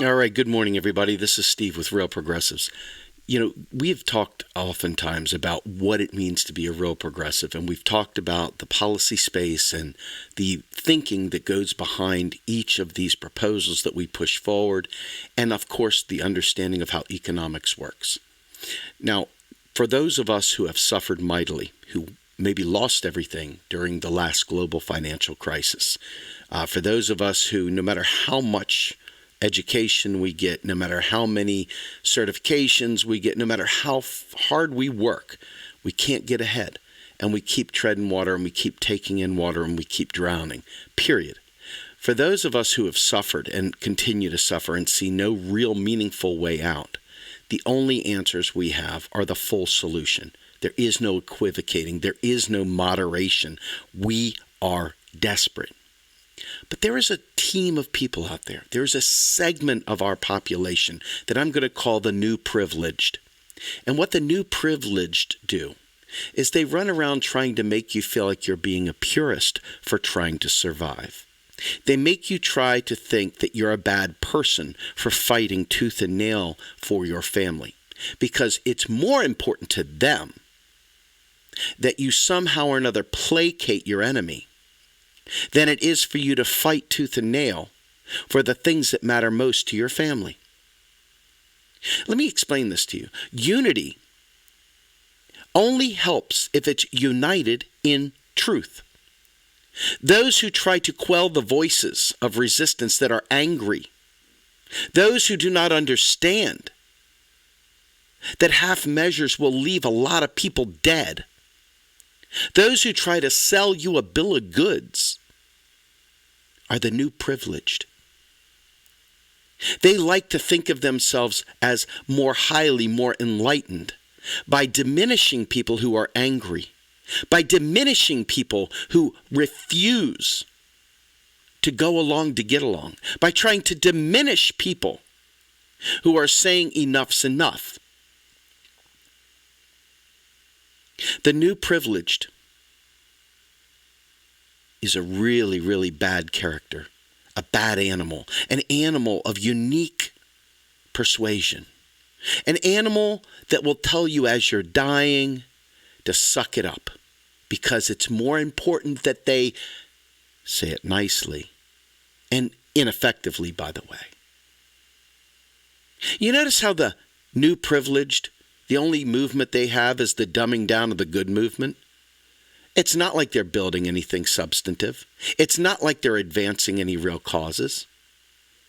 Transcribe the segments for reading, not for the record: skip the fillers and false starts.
All right, good morning, everybody. This is Steve with Real Progressives. We've talked oftentimes about what it means to be a real progressive, and we've talked about the policy space and the thinking that goes behind each of these proposals that we push forward, and of course, the understanding of how economics works. Now, for those of us who have suffered mightily, who maybe lost everything during the last global financial crisis, for those of us who, no matter how much education we get, no matter how many certifications we get, no matter how hard we work, we can't get ahead. And we keep treading water, and we keep taking in water, and we keep drowning, period. For those of us who have suffered and continue to suffer and see no real meaningful way out, the only answers we have are the full solution. There is no equivocating. There is no moderation. We are desperate. But there is a team of people out there. There's a segment of our population that I'm going to call the new privileged. And what the new privileged do is they run around trying to make you feel like you're being a purist for trying to survive. They make you try to think that you're a bad person for fighting tooth and nail for your family, because it's more important to them that you somehow or another placate your enemy than it is for you to fight tooth and nail for the things that matter most to your family. Let me explain this to you. Unity only helps if it's united in truth. Those who try to quell the voices of resistance that are angry, those who do not understand that half measures will leave a lot of people dead, those who try to sell you a bill of goods are the new privileged. They like to think of themselves as more highly, more enlightened by diminishing people who are angry, by diminishing people who refuse to go along to get along, by trying to diminish people who are saying enough's enough. The new privileged is a really, really bad character, a bad animal, an animal of unique persuasion, an animal that will tell you as you're dying to suck it up, because it's more important that they say it nicely and ineffectively, by the way. You notice how the new privileged, the only movement they have is the dumbing down of the good movement? It's not like they're building anything substantive. It's not like they're advancing any real causes.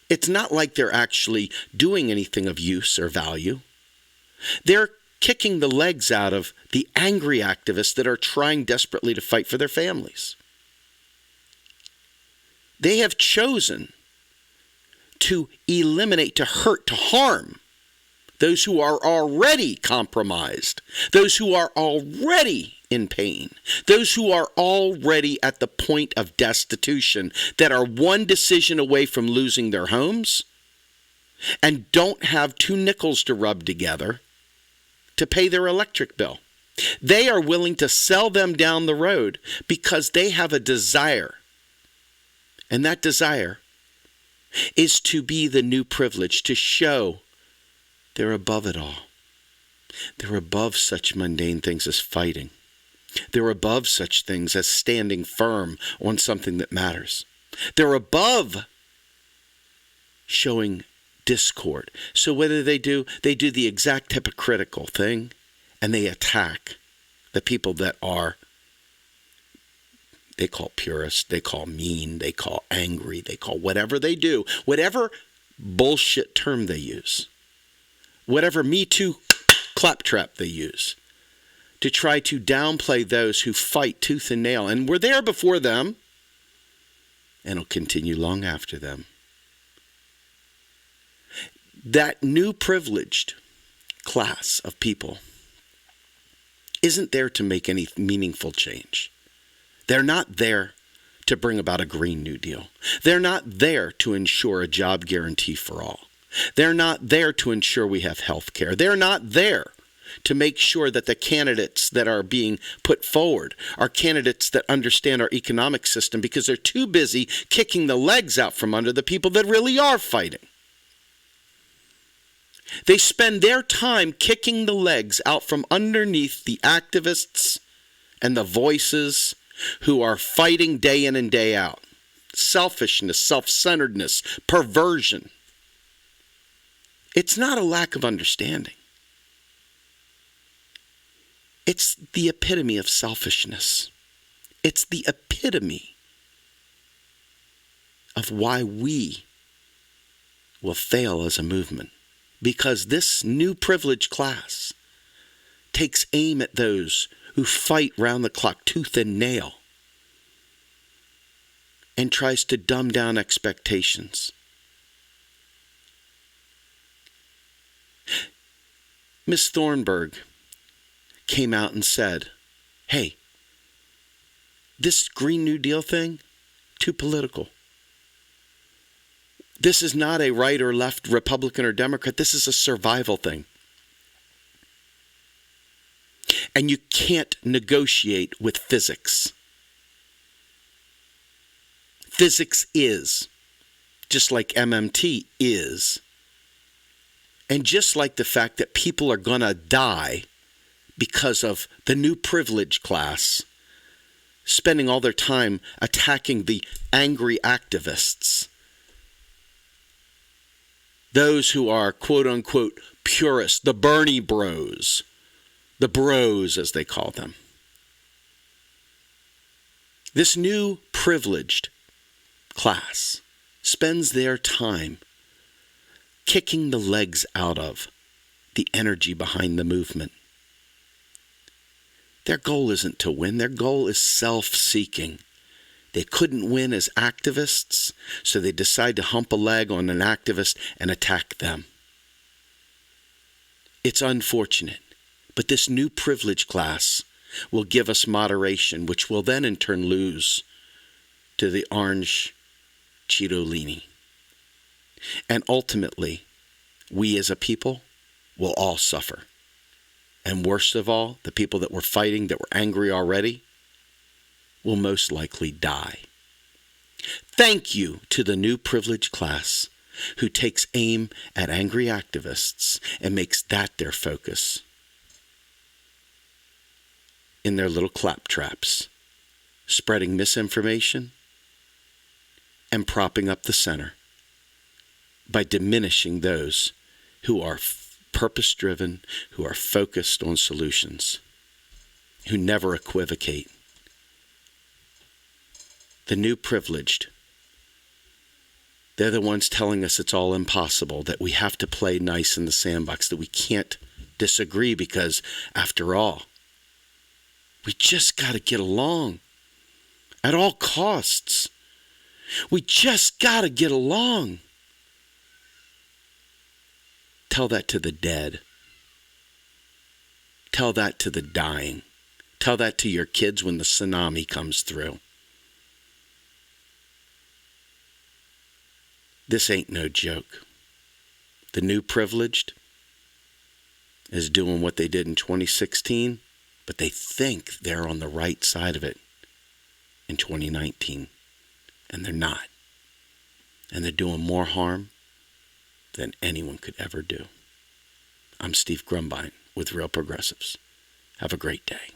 It's not like they're actually doing anything of use or value. They're kicking the legs out of the angry activists that are trying desperately to fight for their families. They have chosen to eliminate, to hurt, to harm those who are already compromised, those who are already in pain, those who are already at the point of destitution, that are one decision away from losing their homes and don't have two nickels to rub together to pay their electric bill. They are willing to sell them down the road because they have a desire. And that desire is to be the new privilege, to show they're above it all. They're above such mundane things as fighting. They're above such things as standing firm on something that matters. They're above showing discord. So whether they do the exact hypocritical thing, and they attack the people that are, they call purists, they call mean, they call angry, they call whatever they do, whatever bullshit term they use, whatever Me Too claptrap they use, to try to downplay those who fight tooth and nail. And we're there before them, and will continue long after them. That new privileged class of people isn't there to make any meaningful change. They're not there to bring about a Green New Deal. They're not there to ensure a job guarantee for all. They're not there to ensure we have health care. They're not there to make sure that the candidates that are being put forward are candidates that understand our economic system, because they're too busy kicking the legs out from under the people that really are fighting. They spend their time kicking the legs out from underneath the activists and the voices who are fighting day in and day out. Selfishness, self-centeredness, perversion. It's not a lack of understanding. It's the epitome of selfishness. It's the epitome of why we will fail as a movement. Because this new privileged class takes aim at those who fight round the clock, tooth and nail, and tries to dumb down expectations. Ms. Thornburgh came out and said, hey, this Green New Deal thing, too political. This is not a right or left, Republican or Democrat. This is a survival thing. And you can't negotiate with physics. Physics is, just like MMT is. And just like the fact that people are going to die because of the new privilege class spending all their time attacking the angry activists, those who are quote-unquote purists, the Bernie bros, the bros as they call them. This new privileged class spends their time kicking the legs out of the energy behind the movement. Their goal isn't to win. Their goal is self-seeking. They couldn't win as activists, so they decide to hump a leg on an activist and attack them. It's unfortunate, but this new privilege class will give us moderation, which will then in turn lose to the orange Cheeto-Lini. And ultimately, we as a people will all suffer. And worst of all, the people that were fighting, that were angry already, will most likely die. Thank you to the new privileged class who takes aim at angry activists and makes that their focus in their little claptraps, spreading misinformation and propping up the center by diminishing those who are purpose-driven, who are focused on solutions, who never equivocate. The new privileged, they're the ones telling us it's all impossible, that we have to play nice in the sandbox, that we can't disagree because, after all, we just got to get along at all costs. We just got to get along. Tell that to the dead. Tell that to the dying. Tell that to your kids when the tsunami comes through. This ain't no joke. The new privileged is doing what they did in 2016, but they think they're on the right side of it in 2019, and they're not. And they're doing more harm than anyone could ever do. I'm Steve Grumbine with Real Progressives. Have a great day.